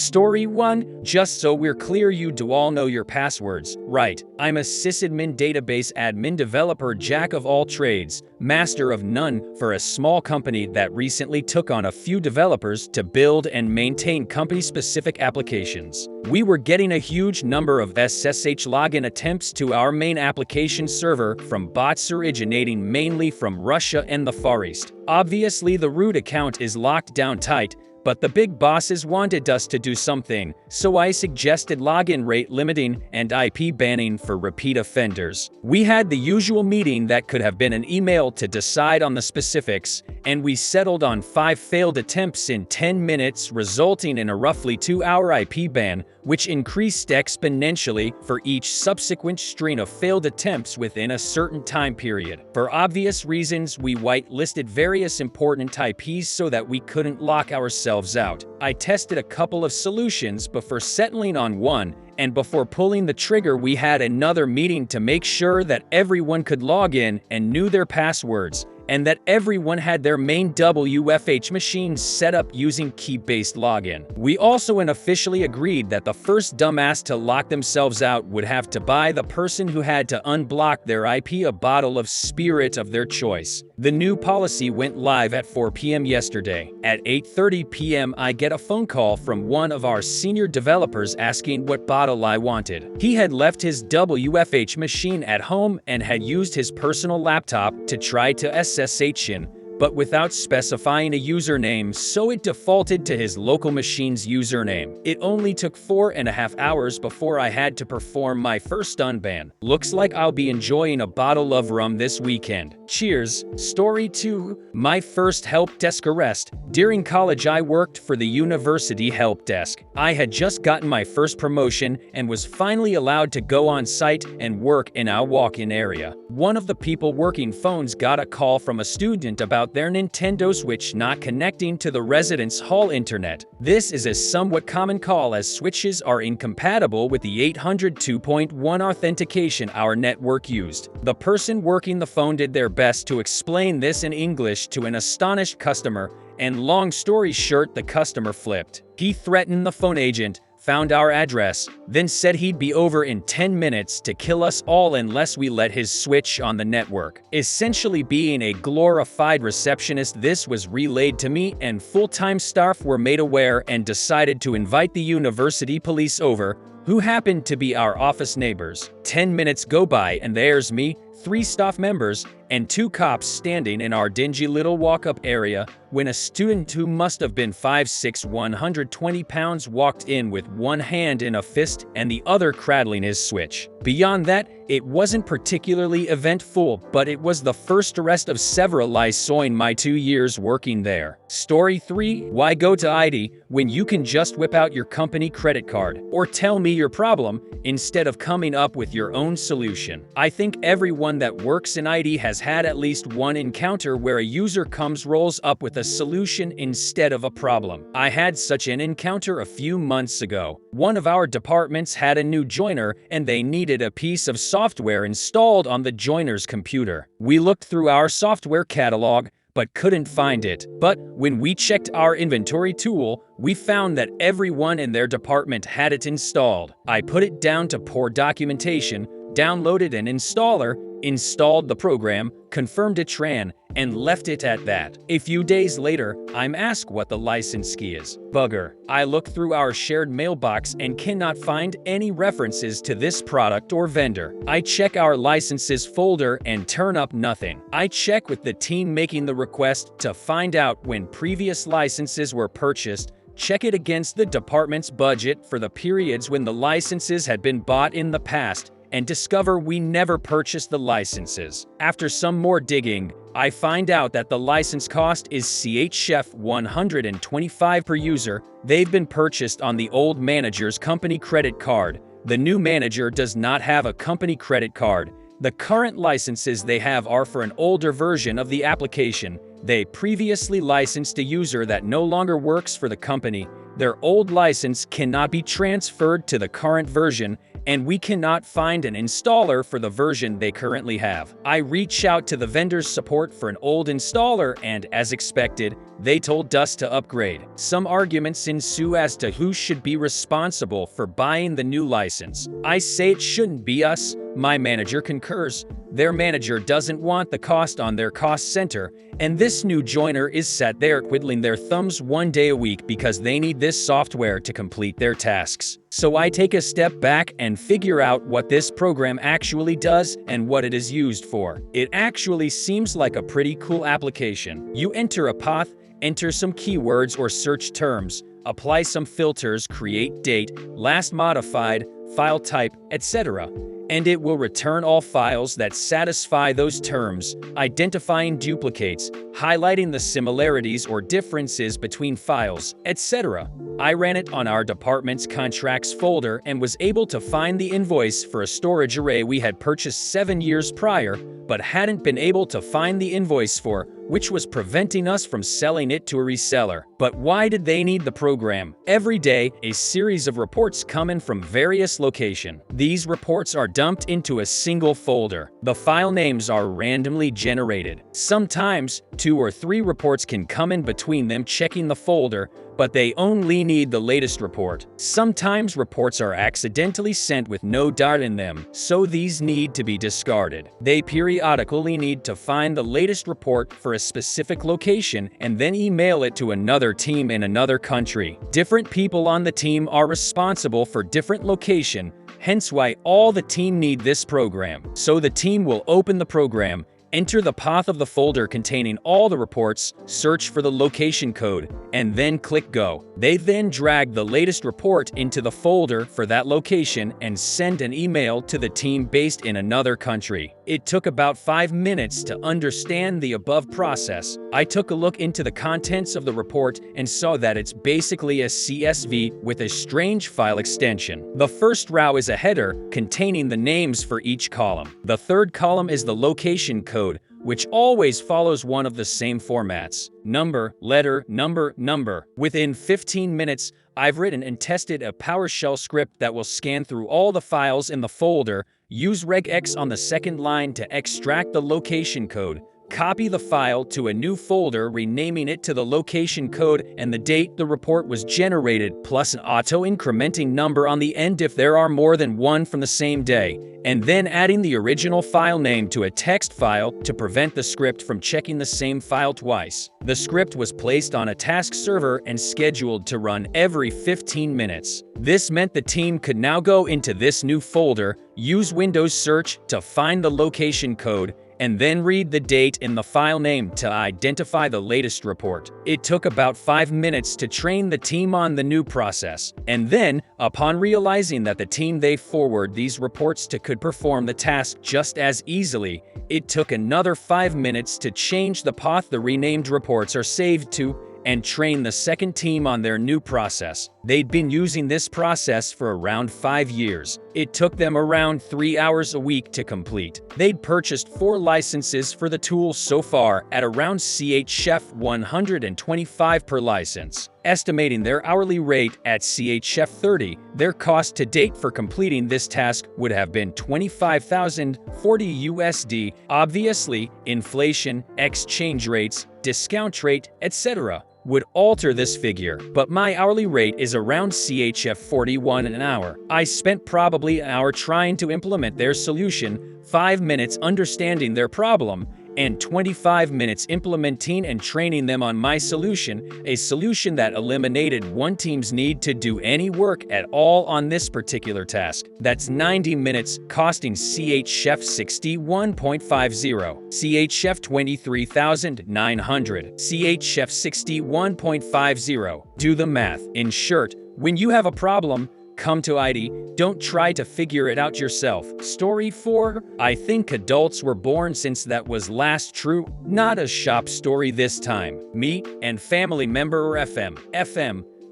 Story 1. Just so we're clear, you do all know your passwords, right? I'm a sysadmin, database admin, developer, jack of all trades, master of none for a small company that recently took on a few developers to build and maintain company-specific applications. We were getting a huge number of SSH login attempts to our main application server from bots originating mainly from Russia and the Far East. Obviously, the root account is locked down tight, but the big bosses wanted us to do something, so I suggested login rate limiting and IP banning for repeat offenders. We had the usual meeting that could have been an email to decide on the specifics, and we settled on 5 failed attempts in 10 minutes, resulting in a roughly 2-hour IP ban, which increased exponentially for each subsequent string of failed attempts within a certain time period. For obvious reasons, we whitelisted various important IPs so that we couldn't lock ourselves out. I tested a couple of solutions before settling on one, and before pulling the trigger we had another meeting to make sure that everyone could log in and knew their passwords, and that everyone had their main WFH machines set up using key-based login. We also unofficially agreed that the first dumbass to lock themselves out would have to buy the person who had to unblock their IP a bottle of spirit of their choice. The new policy went live at 4 p.m. yesterday. At 8:30 p.m. I get a phone call from one of our senior developers asking what bottle I wanted. He had left his WFH machine at home and had used his personal laptop to try to SSH in, but without specifying a username, so it defaulted to his local machine's username. It only took 4.5 hours before I had to perform my first unban. Looks like I'll be enjoying a bottle of rum this weekend. Cheers. Story 2. My first help desk arrest. During college I worked for the university help desk. I had just gotten my first promotion and was finally allowed to go on site and work in our walk-in area. One of the people working phones got a call from a student about their Nintendo Switch not connecting to the residence hall internet. This is a somewhat common call as switches are incompatible with the 802.1 authentication our network used. The person working the phone did their best to explain this in English to an astonished customer, and long story short, the customer flipped. He threatened the phone agent, found our address, then said he'd be over in 10 minutes to kill us all unless we let his switch on the network. Essentially being a glorified receptionist, this was relayed to me, and full-time staff were made aware and decided to invite the university police over, who happened to be our office neighbors. 10 minutes go by and there's me, 3 staff members, and 2 cops standing in our dingy little walk-up area when a student who must have been 5'6", 120 pounds walked in with one hand in a fist and the other cradling his switch. Beyond that, it wasn't particularly eventful, but it was the first arrest of several I saw in my 2 years working there. Story 3. Why go to ID when you can just whip out your company credit card? Or tell me your problem instead of coming up with your own solution. I think everyone that works in ID has had at least one encounter where a user rolls up with a solution instead of a problem. I had such an encounter a few months ago. One of our departments had a new joiner and they needed a piece of software installed on the joiner's computer. We looked through our software catalog but couldn't find it. But when we checked our inventory tool, we found that everyone in their department had it installed. I put it down to poor documentation, downloaded an installer, installed the program, confirmed it ran, and left it at that. A few days later, I'm asked what the license key is. Bugger. I look through our shared mailbox and cannot find any references to this product or vendor. I check our licenses folder and turn up nothing. I check with the team making the request to find out when previous licenses were purchased, check it against the department's budget for the periods when the licenses had been bought in the past, and discover we never purchased the licenses. After some more digging, I find out that the license cost is CHF 125 per user. They've been purchased on the old manager's company credit card. The new manager does not have a company credit card. The current licenses they have are for an older version of the application. They previously licensed a user that no longer works for the company. Their old license cannot be transferred to the current version, and we cannot find an installer for the version they currently have. I reached out to the vendor's support for an old installer and, as expected, they told us to upgrade. Some arguments ensue as to who should be responsible for buying the new license. I say it shouldn't be us. My manager concurs. Their manager doesn't want the cost on their cost center, and this new joiner is sat there twiddling their thumbs one day a week because they need this software to complete their tasks. So I take a step back and figure out what this program actually does and what it is used for. It actually seems like a pretty cool application. You enter a path, enter some keywords or search terms, apply some filters, create date, last modified, file type, etc., and it will return all files that satisfy those terms, identifying duplicates, highlighting the similarities or differences between files, etc. I ran it on our department's contracts folder and was able to find the invoice for a storage array we had purchased 7 years prior, but hadn't been able to find the invoice for, which was preventing us from selling it to a reseller. But why did they need the program? Every day, a series of reports come in from various locations. These reports are dumped into a single folder. The file names are randomly generated. Sometimes, 2 or 3 reports can come in between them checking the folder, but they only need the latest report. Sometimes reports are accidentally sent with no data in them, so these need to be discarded. They periodically need to find the latest report for a specific location and then email it to another team in another country. Different people on the team are responsible for different location, hence why all the team need this program. So the team will open the program, enter the path of the folder containing all the reports, search for the location code, and then click Go. They then drag the latest report into the folder for that location and send an email to the team based in another country. It took about 5 minutes to understand the above process. I took a look into the contents of the report and saw that it's basically a CSV with a strange file extension. The first row is a header containing the names for each column. The third column is the location code, which always follows one of the same formats: number, letter, number, number. Within 15 minutes, I've written and tested a PowerShell script that will scan through all the files in the folder, use regex on the second line to extract the location code, copy the file to a new folder renaming it to the location code and the date the report was generated, plus an auto-incrementing number on the end if there are more than one from the same day, and then adding the original file name to a text file to prevent the script from checking the same file twice. The script was placed on a task server and scheduled to run every 15 minutes. This meant the team could now go into this new folder, use Windows Search to find the location code, and then read the date in the file name to identify the latest report. It took about 5 minutes to train the team on the new process, and then, upon realizing that the team they forward these reports to could perform the task just as easily, it took another 5 minutes to change the path the renamed reports are saved to and train the second team on their new process. They'd been using this process for around 5 years. It took them around 3 hours a week to complete. They'd purchased 4 licenses for the tool so far at around CHF 125 per license. Estimating their hourly rate at CHF 30, their cost to date for completing this task would have been 25,040 USD. Obviously, inflation, exchange rates, discount rate, etc. would alter this figure, but my hourly rate is around CHF 41 an hour. I spent probably an hour trying to implement their solution, 5 minutes understanding their problem, and 25 minutes implementing and training them on my solution, a solution that eliminated one team's need to do any work at all on this particular task. That's 90 minutes, costing CHF 61.50, CHF 23,900, CHF 61.50. Do the math. In short, when you have a problem, come to ID, don't try to figure it out yourself. Story 4. I think adults were born since that was last true. Not a shop story this time. Me and family member or FM.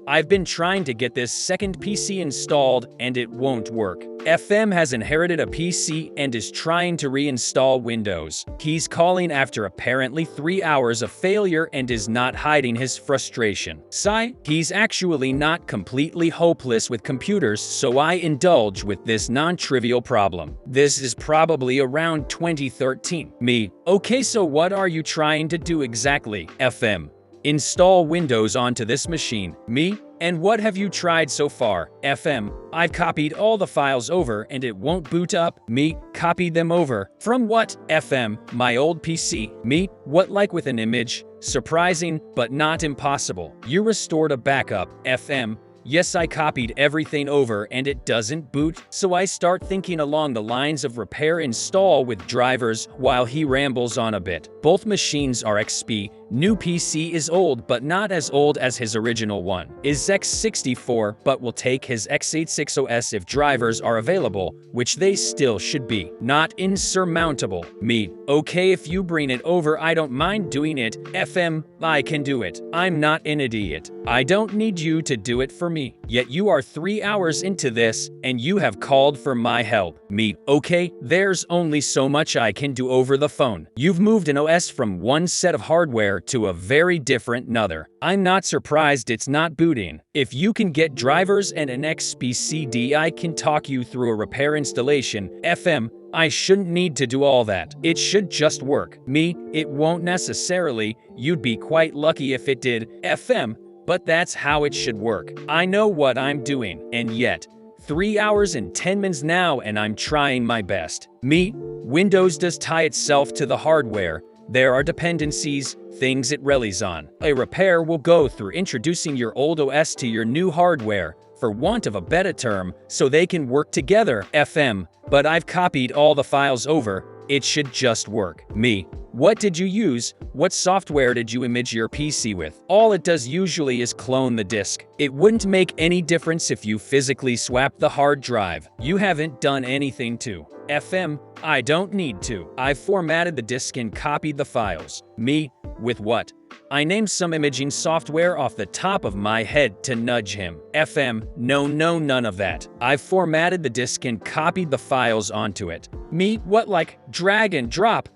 I've been trying to get this second PC installed and it won't work. FM has inherited a PC and is trying to reinstall Windows. He's calling after apparently 3 hours of failure and is not hiding his frustration. Sigh, he's actually not completely hopeless with computers, so I indulge with this non-trivial problem. This is probably around 2013. Me, okay, so what are you trying to do exactly? FM, install Windows onto this machine. Me, and what have you tried so far? FM, I've copied all the files over and it won't boot up. Me, copied them over. From what? FM, my old PC. Me, what, like with an image? Surprising, but not impossible. You restored a backup. FM, yes, I copied everything over and it doesn't boot, so I start thinking along the lines of repair install with drivers while he rambles on a bit. Both machines are XP. New PC is old, but not as old as his original one. Is x64, but will take his x86 if drivers are available, which they still should be. Not insurmountable. Me, okay, if you bring it over, I don't mind doing it. FM, I can do it. I'm not an idiot. I don't need you to do it for me. Yet you are 3 hours into this, and you have called for my help. Me, okay, there's only so much I can do over the phone. You've moved an OS from one set of hardware to a very different another. I'm not surprised it's not booting. If you can get drivers and an XPCD, I can talk you through a repair installation. FM, I shouldn't need to do all that. It should just work. Me, it won't necessarily. You'd be quite lucky if it did. FM, but that's how it should work. I know what I'm doing, and yet 3 hours and 10 minutes now and I'm trying my best. Me, Windows does tie itself to the hardware. There are dependencies, things it relies on. A repair will go through introducing your old OS to your new hardware, for want of a better term, so they can work together. FM, but I've copied all the files over. It should just work. Me, what did you use? What software did you image your PC with? All it does usually is clone the disk. It wouldn't make any difference if you physically swapped the hard drive. You haven't done anything to. FM, I don't need to. I've formatted the disk and copied the files. Me, with what? I named some imaging software off the top of my head to nudge him. FM, no, none of that. I've formatted the disk and copied the files onto it. Me, what, like drag and drop?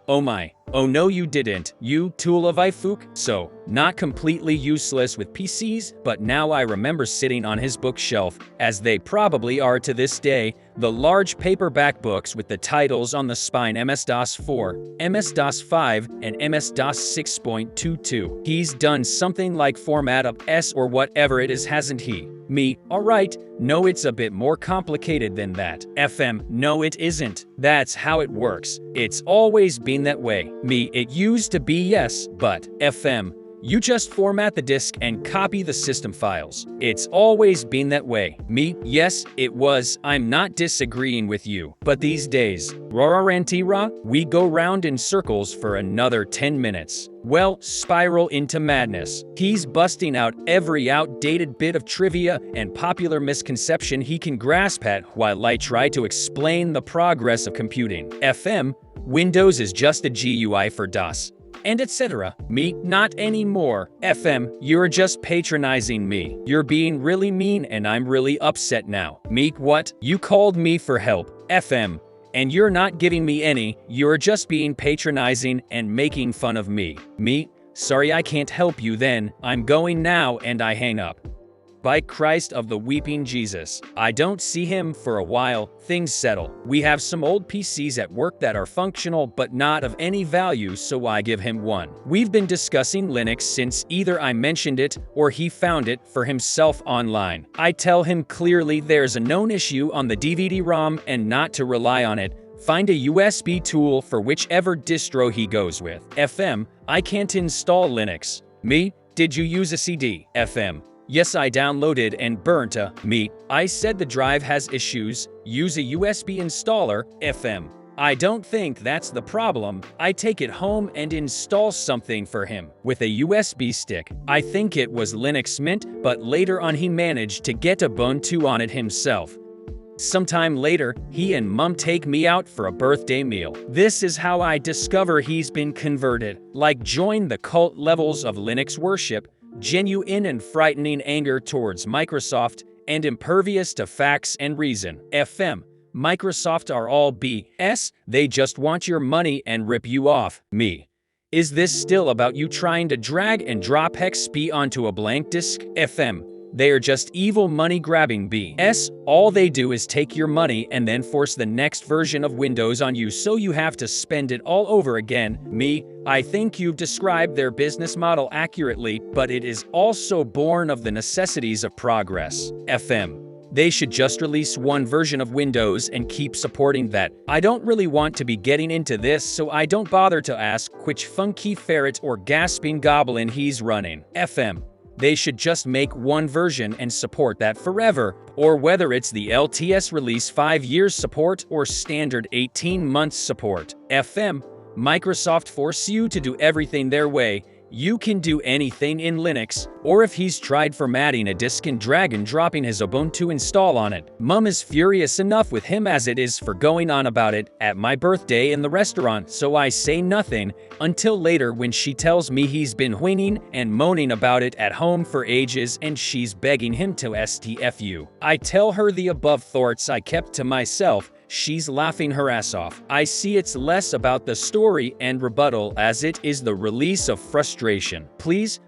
Oh my. Oh no, you didn't. You tool of iFook? So, not completely useless with PCs, but now I remember sitting on his bookshelf, as they probably are to this day, the large paperback books with the titles on the spine MS-DOS 4, MS-DOS 5, and MS-DOS 6.22. He's done something like format up S or whatever it is, hasn't he? Me, alright, no, it's a bit more complicated than that. FM, no it isn't. That's how it works. It's always been that way. Me, it used to be, yes, but FM, you just format the disk and copy the system files. It's always been that way. Me, yes, it was. I'm not disagreeing with you. But these days, we go round in circles for another 10 minutes. Well, spiral into madness. He's busting out every outdated bit of trivia and popular misconception he can grasp at while I try to explain the progress of computing. FM, Windows is just a GUI for DOS. And etc. Me, not anymore. FM, you're just patronizing me. You're being really mean and I'm really upset now. Me, what? You called me for help. FM, and you're not giving me any, you're just being patronizing and making fun of me. Me, sorry I can't help you then, I'm going now, and I hang up. By Christ of the weeping Jesus, I don't see him for a while. Things settle. We have some old PCs at work that are functional but not of any value, so I give him one. We've been discussing Linux since either I mentioned it or he found it for himself online. I tell him clearly there's a known issue on the DVD-ROM and not to rely on it. Find a USB tool for whichever distro he goes with. FM, I can't install Linux. Me, did you use a CD? FM, yes, I downloaded and burnt a. Me, I said the drive has issues. Use a USB installer. FM, I don't think that's the problem. I take it home and install something for him with a USB stick. I think it was Linux Mint, but later on he managed to get Ubuntu on it himself. Sometime later, he and Mum take me out for a birthday meal. This is how I discover he's been converted. Like join the cult levels of Linux worship. genuine and frightening anger towards Microsoft, and impervious to facts and reason. FM. Microsoft are all BS, they just want your money and rip you off. Me. Is this still about you trying to drag and drop XP onto a blank disk? FM. They are just evil money-grabbing BS. All they do is take your money and then force the next version of Windows on you so you have to spend it all over again. Me. I think you've described their business model accurately, but it is also born of the necessities of progress. FM. They should just release one version of Windows and keep supporting that. I don't really want to be getting into this, so I don't bother to ask which funky ferret or gasping goblin he's running. FM. They should just make one version and support that forever, or whether it's the LTS release 5 years support or standard 18 months support. FM. Microsoft force you to do everything their way. You can do anything in Linux, or if he's tried formatting a disk and drag and dropping his Ubuntu install on it. Mum is furious enough with him as it is for going on about it at my birthday in the restaurant, so I say nothing until later when she tells me he's been whining and moaning about it at home for ages and she's begging him to STFU. I tell her the above thoughts I kept to myself. She's laughing her ass off. I see it's less about the story and rebuttal as it is the release of frustration. Please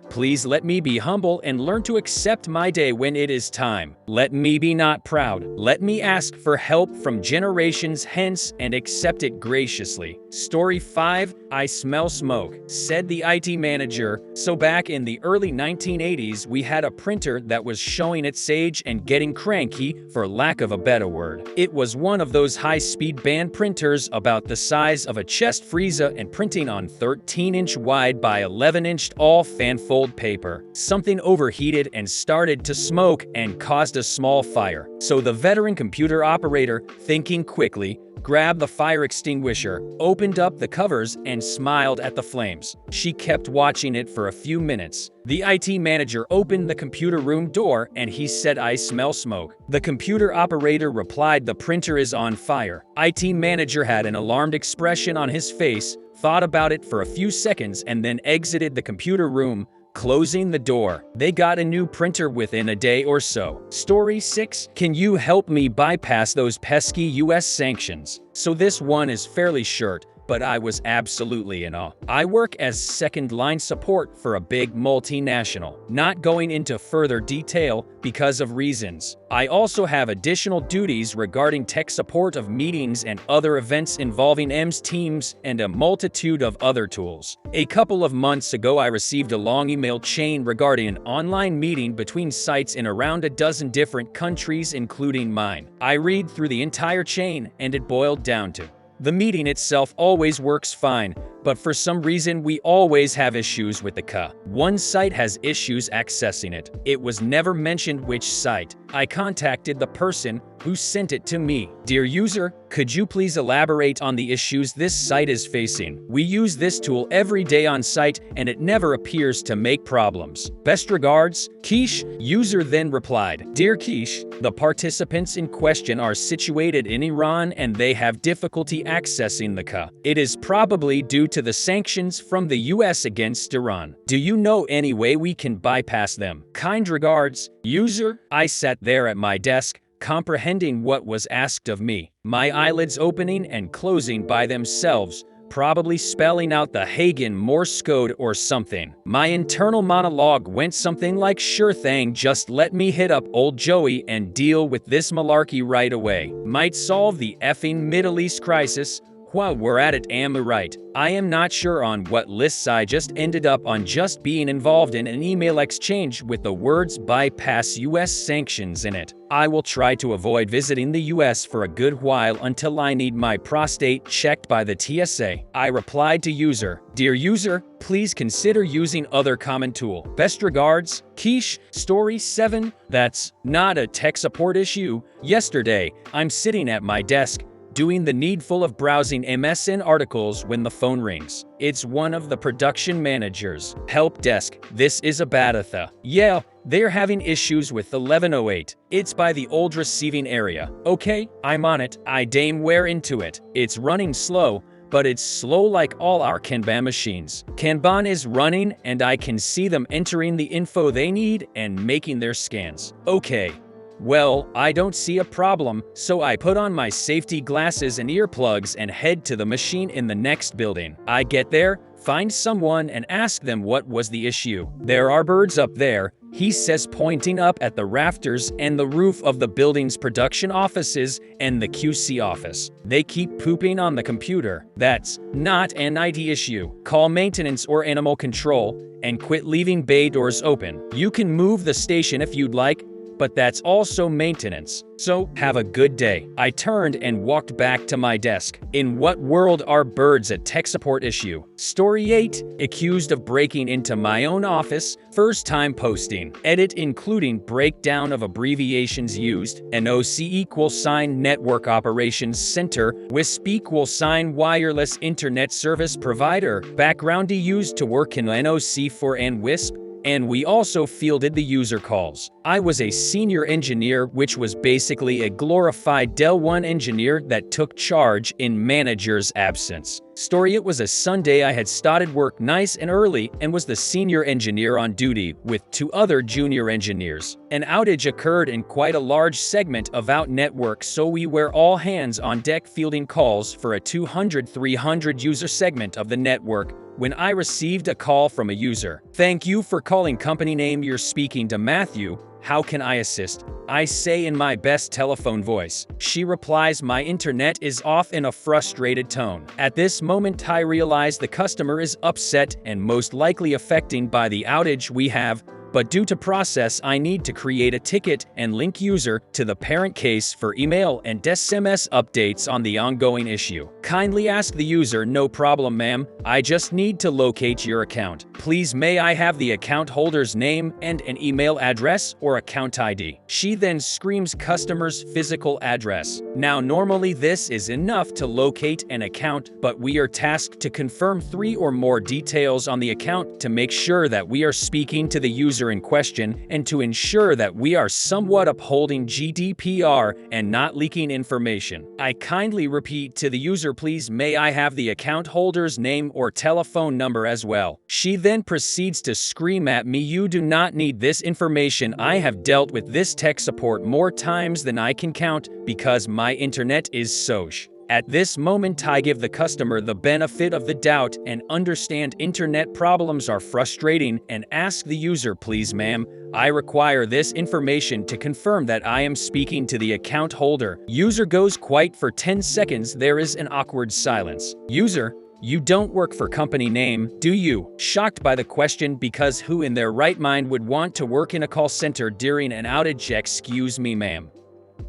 let me be humble and learn to accept my day when it is time. Let me be not proud. Let me ask for help from generations hence and accept it graciously. Story 5. I smell smoke, said the IT manager. So back in the early 1980s, we had a printer that was showing its age and getting cranky, for lack of a better word. It was one of those high-speed band printers about the size of a chest freezer and printing on 13-inch wide by 11-inch all fanfold paper. Something overheated and started to smoke and caused a small fire. So the veteran computer operator, thinking quickly, grabbed the fire extinguisher, opened up the covers, and smiled at the flames. She kept watching it for a few minutes. The IT manager opened the computer room door and he said, "I smell smoke." The computer operator replied, "The printer is on fire." IT manager had an alarmed expression on his face, thought about it for a few seconds, and then exited the computer room, closing the door. They got a new printer within a day or so. Story 6. Can you help me bypass those pesky US sanctions? So this one is fairly short, but I was absolutely in awe. I work as second-line support for a big multinational. Not going into further detail because of reasons. I also have additional duties regarding tech support of meetings and other events involving MS Teams and a multitude of other tools. A couple of months ago, I received a long email chain regarding an online meeting between sites in around a dozen different countries, including mine. I read through the entire chain, and it boiled down to: the meeting itself always works fine, but for some reason we always have issues with the CA. One site has issues accessing it. It was never mentioned which site. I contacted the person who sent it to me. "Dear user, could you please elaborate on the issues this site is facing? We use this tool every day on site and it never appears to make problems. Best regards, Quiche." User then replied, "Dear Quiche, the participants in question are situated in Iran and they have difficulty accessing the CA. It is probably due to the sanctions from the US against Iran. Do you know any way we can bypass them? Kind regards, User." I sat there at my desk, comprehending what was asked of me, my eyelids opening and closing by themselves, probably spelling out the Hagen Morse code or something. My internal monologue went something like, "Sure thing, just let me hit up old Joey and deal with this malarkey right away. Might solve the effing Middle East crisis. While we're at it, am I right? I am not sure on what lists I just ended up on, just being involved in an email exchange with the words bypass US sanctions in it. I will try to avoid visiting the US for a good while until I need my prostate checked by the TSA. I replied to user, "Dear user, please consider using other common tool. Best regards, Quiche." Story 7. That's not a tech support issue. Yesterday, I'm sitting at my desk, doing the needful of browsing MSN articles when the phone rings. It's one of the production managers. "Help desk, this is Abadatha. Yeah, they're having issues with 1108. It's by the old receiving area. Okay, I'm on it. I dame where into it. It's running slow, but it's slow like all our Kanban machines. Kanban is running and I can see them entering the info they need and making their scans. Okay. Well, I don't see a problem, so I put on my safety glasses and earplugs and head to the machine in the next building. I get there, find someone and ask them what was the issue. "There are birds up there," he says, pointing up at the rafters and the roof of the building's production offices and the QC office. "They keep pooping on the computer. That's not an IT issue. Call maintenance or animal control and quit leaving bay doors open. You can move the station if you'd like, but that's also maintenance. So, have a good day." I turned and walked back to my desk. In what world are birds a tech support issue? Story 8. Accused of breaking into my own office. First time posting. Edit including breakdown of abbreviations used. NOC = Network Operations Center. WISP = Wireless Internet Service Provider. Background used to work in NOC4 and WISP. And we also fielded the user calls. I was a senior engineer, which was basically a glorified Dell 1 engineer that took charge in manager's absence. Story: it was a Sunday. I had started work nice and early and was the senior engineer on duty with 2 other junior engineers. An outage occurred in quite a large segment of our network, so we were all hands on deck fielding calls for a 200-300 user segment of the network when I received a call from a user. "Thank you for calling company name. You're speaking to Matthew. How can I assist?" I say in my best telephone voice. She replies, "My internet is off," in a frustrated tone. At this moment I realize the customer is upset and most likely affected by the outage we have, but due to process I need to create a ticket and link user to the parent case for email and SMS updates on the ongoing issue. Kindly ask the user, "No problem, ma'am. I just need to locate your account. Please may I have the account holder's name and an email address or account ID?" She then screams customer's physical address. Now normally this is enough to locate an account, but we are tasked to confirm 3 or more details on the account to make sure that we are speaking to the user in question and to ensure that we are somewhat upholding GDPR and not leaking information. I kindly repeat to the user, "Please may I have the account holder's name or telephone number as well?" She then proceeds to scream at me, "You do not need this information. I have dealt with this tech support more times than I can count because my internet is soch." At this moment I give the customer the benefit of the doubt and understand internet problems are frustrating and ask the user, "Please ma'am, I require this information to confirm that I am speaking to the account holder." User goes quiet for 10 seconds. There is an awkward silence. User: "You don't work for company name, do you?" Shocked by the question, because who in their right mind would want to work in a call center during an outage? "Excuse me, ma'am."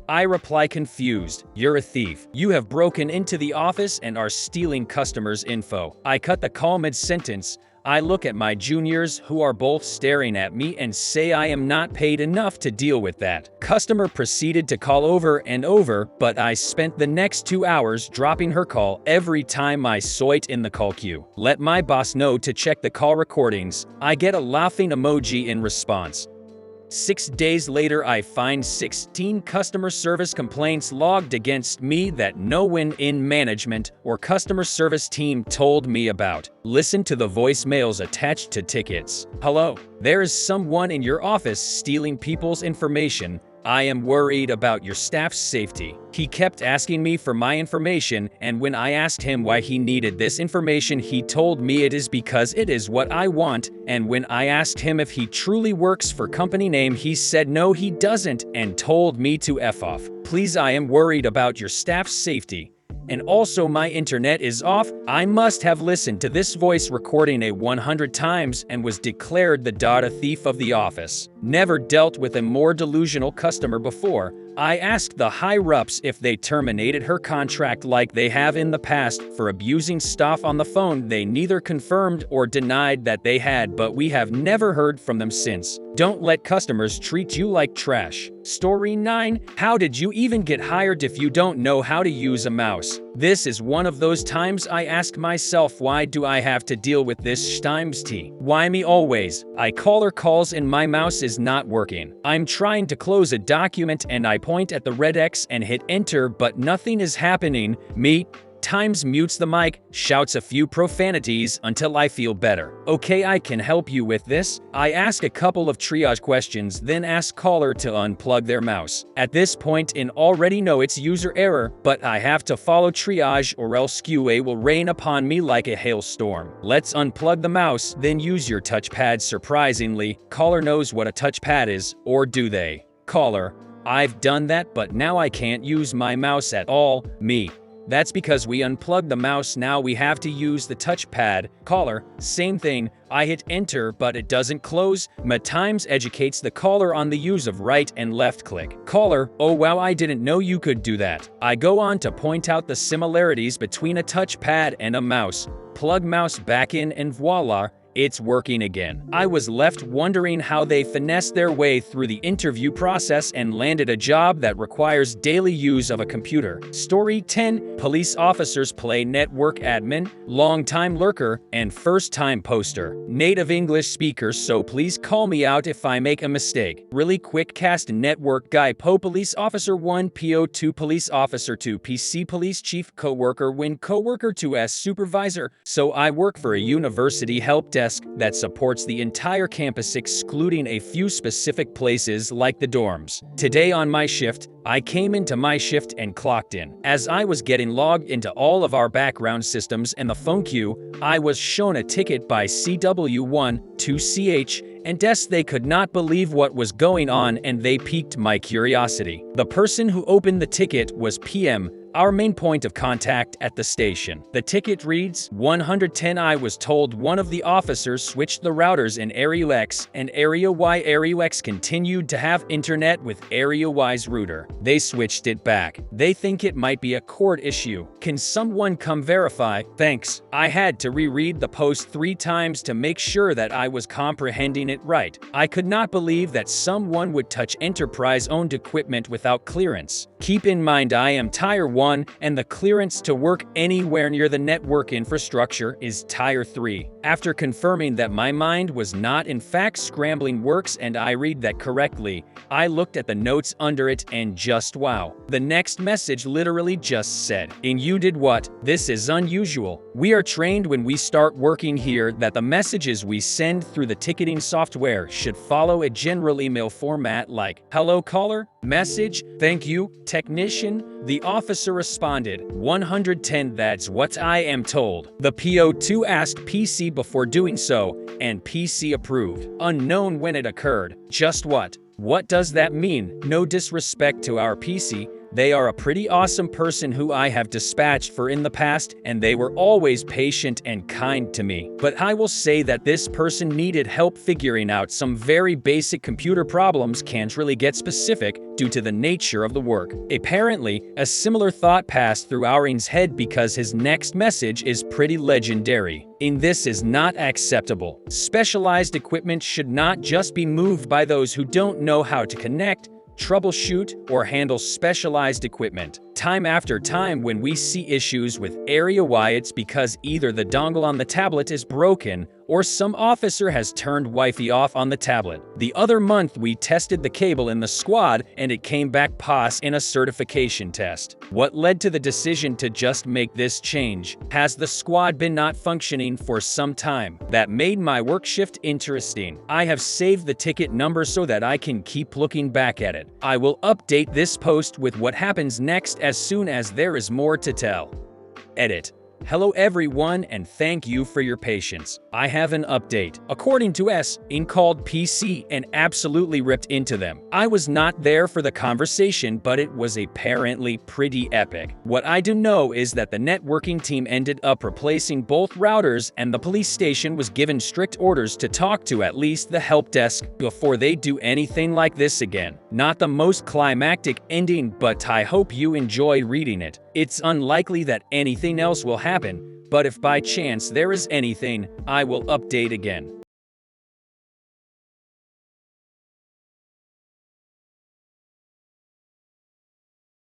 I reply confused, "You're a thief. You have broken into the office and are stealing customers' info." I cut the call mid-sentence. I look at my juniors who are both staring at me and say I am not paid enough to deal with that. Customer proceeded to call over and over, but I spent the next 2 hours dropping her call every time I saw it in the call queue. Let my boss know to check the call recordings. I get a laughing emoji in response. 6 days later I find 16 customer service complaints logged against me that no one in management or customer service team told me about. Listen to the voicemails attached to tickets. "Hello, there is someone in your office stealing people's information. I am worried about your staff's safety. He kept asking me for my information, and when I asked him why he needed this information, he told me it is because it is what I want, and when I asked him if he truly works for company name, he said no he doesn't and told me to F off. Please, I am worried about your staff's safety. And also my internet is off." I must have listened to this voice recording 100 times and was declared the data thief of the office. Never dealt with a more delusional customer before. I asked the higher-ups if they terminated her contract like they have in the past for abusing staff on the phone. They neither confirmed or denied that they had, but we have never heard from them since. Don't let customers treat you like trash. Story 9. How did you even get hired if you don't know how to use a mouse? This is one of those times I ask myself, why do I have to deal with this Stimes? Why me always? I call her calls and my mouse is not working. I'm trying to close a document and I point at the red X and hit enter, but nothing is happening. Me, Times mutes the mic, shouts a few profanities until I feel better. Okay, I can help you with this. I ask a couple of triage questions, then ask caller to unplug their mouse. At this point in already know it's user error, but I have to follow triage or else QA will rain upon me like a hailstorm. Let's unplug the mouse, then use your touchpad. Surprisingly, caller knows what a touchpad is, or do they? Caller: I've done that, but now I can't use my mouse at all. Me: that's because we unplugged the mouse, now we have to use the touchpad. Caller: same thing, I hit enter but it doesn't close. Times educates the caller on the use of right and left click. Caller: oh wow, I didn't know you could do that. I go on to point out the similarities between a touchpad and a mouse. Plug mouse back in and voila, it's working again. I was left wondering how they finessed their way through the interview process and landed a job that requires daily use of a computer. Story 10. Police officers play network admin, long-time lurker, and first-time poster. Native English speaker, so please call me out if I make a mistake. Really quick cast: network guy, police officer 1, PO 2, police officer 2, PC police chief, coworker win, coworker 2S supervisor. So I work for a university help desk that supports the entire campus excluding a few specific places like the dorms. Today on my shift, I came into my shift and clocked in. As I was getting logged into all of our background systems and the phone queue, I was shown a ticket by CW1-2CH, and they could not believe what was going on and they piqued my curiosity. The person who opened the ticket was PM, our main point of contact at the station. The ticket reads 110. I was told one of the officers switched the routers in Area X and Area Y. Area X continued to have internet with Area Y's router. They switched it back. They think it might be a court issue. Can someone come verify? Thanks. I had to reread the post 3 times to make sure that I was comprehending it right. I could not believe that someone would touch enterprise-owned equipment without clearance. Keep in mind I am Tier 1 and the clearance to work anywhere near the network infrastructure is Tier 3. After confirming that my mind was not in fact scrambling works and I read that correctly, I looked at the notes under it and just wow. The next message literally just said, "And you did what? This is unusual. We are trained when we start working here that the messages we send through the ticketing software should follow a general email format like, hello caller, message, thank you, technician." The officer responded, 110. That's what I am told. The PO2 asked PC before doing so, and PC approved. Unknown when it occurred. Just what? What does that mean? No disrespect to our PC. They are a pretty awesome person who I have dispatched for in the past, and they were always patient and kind to me. But I will say that this person needed help figuring out some very basic computer problems, can't really get specific due to the nature of the work. Apparently, a similar thought passed through Aurin's head because his next message is pretty legendary. And this is not acceptable. Specialized equipment should not just be moved by those who don't know how to connect, troubleshoot, or handle specialized equipment. Time after time when we see issues with Area Y, it's because either the dongle on the tablet is broken or some officer has turned Wi-Fi off on the tablet. The other month we tested the cable in the squad and it came back pass in a certification test. What led to the decision to just make this change? Has the squad been not functioning for some time? That made my work shift interesting. I have saved the ticket number so that I can keep looking back at it. I will update this post with what happens next as soon as there is more to tell. Edit. Hello everyone and thank you for your patience. I have an update. According to in called PC and absolutely ripped into them. I was not there for the conversation, but it was apparently pretty epic. What I do know is that the networking team ended up replacing both routers and the police station was given strict orders to talk to at least the help desk before they do anything like this again. Not the most climactic ending, but I hope you enjoy reading it. It's unlikely that anything else will happen, but if by chance there is anything, I will update again.